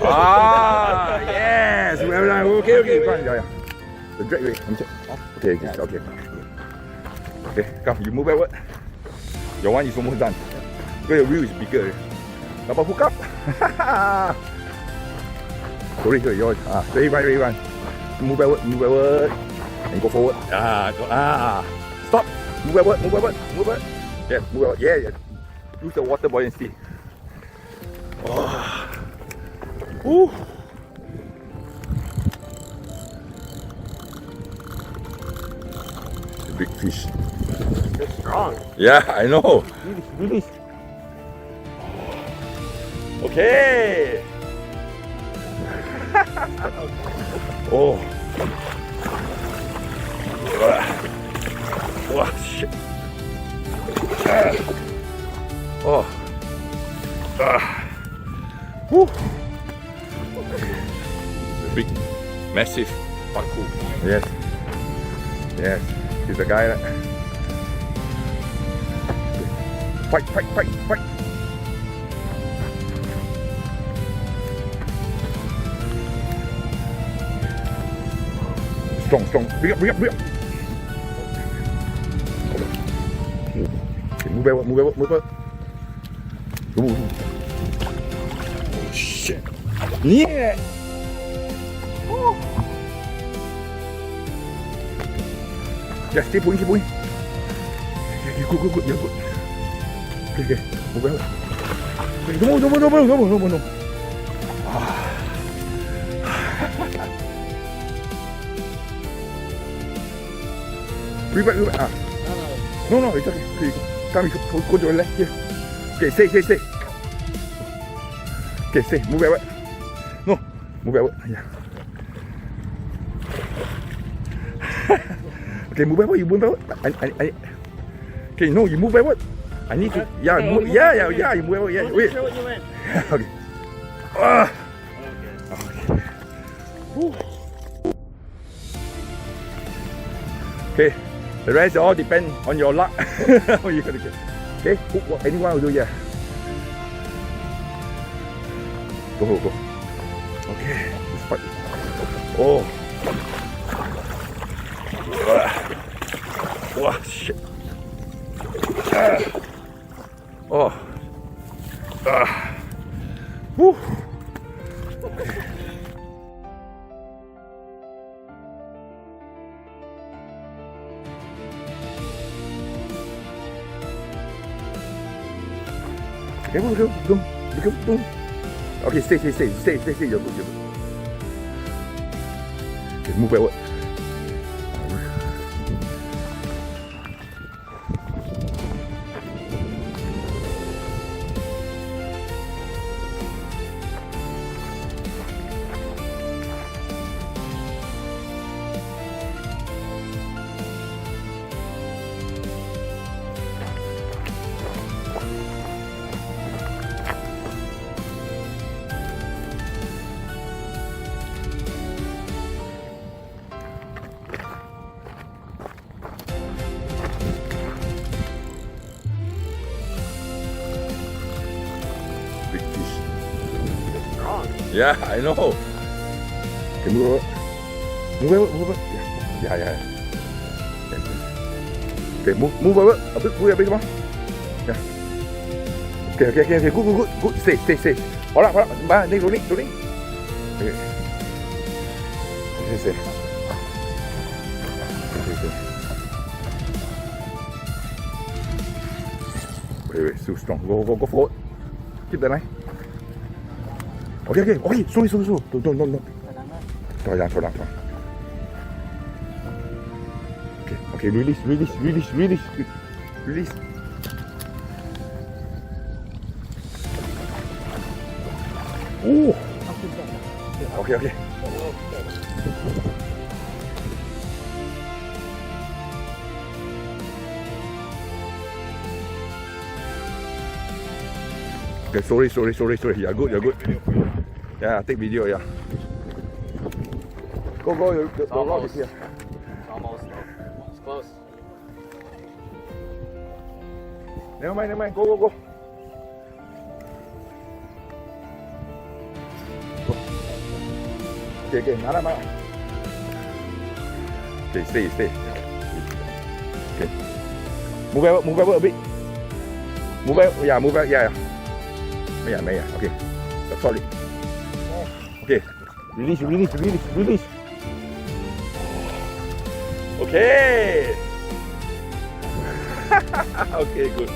Ah, yes. Well done. Okay. Fine. Yeah. The drag way. Okay. Okay, come. You move backward. Your one is almost done. Because your wheel is bigger. Dapat hook up. Sorry, yours. Ready, run. Move backward. And go forward. Stop. Move backward. Yeah, move backward. Yeah. Use the water buoyancy. Ooh. Big fish. They're strong. Yeah, I know. Release. Okay. Oh. Wow, shit. Oh. Woo. Big, massive paku. Yes. He's the guy that. Fight. Strong. Bring up. Okay, move backward. Move. Oh shit. Yeah. Oh. Just keep going. Okay, good. You're good. Okay. Move backward. No. Read back. No, it's okay. Come, go to the left here. Okay, stay. Okay, stay. Move backward. No, move backward. Yeah. Okay, move backward. You move backward. Okay, no, you move backward. I need to. Yeah, you move backward. Yeah, wait. Show what you went. Okay. Okay. The rest all depend on your luck. What you gonna get? Okay, anyone will do, yeah. Go. Okay, let's fight. Oh. Wow, shit. Oh. Woo. Okay, go. Okay, stay. You're good. Okay, move backward. Big fish. Strong. Yeah, I know. Okay, move over. Yeah. Okay, move over. A bit more. Yeah. Okay. Good. Stay. Hold up. Rolling. Okay. Stay. Wait, still strong. Go forward. Keep that line. Okay. Sorry. Don't. Throw down. Okay. Release. Ooh. Okay. Okay, sorry. You're good. Yeah, take video, yeah. Go. The rock is here. Almost. It's close. Never mind. Go. okay. Nada, nada. Okay, stay. Okay. Move over a bit. Move out, yeah. Okay. That's solid. Okay. Release. Okay. Okay, good.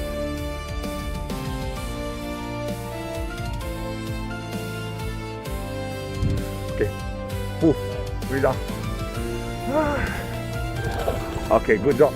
Okay. Breathe down. Okay, good job.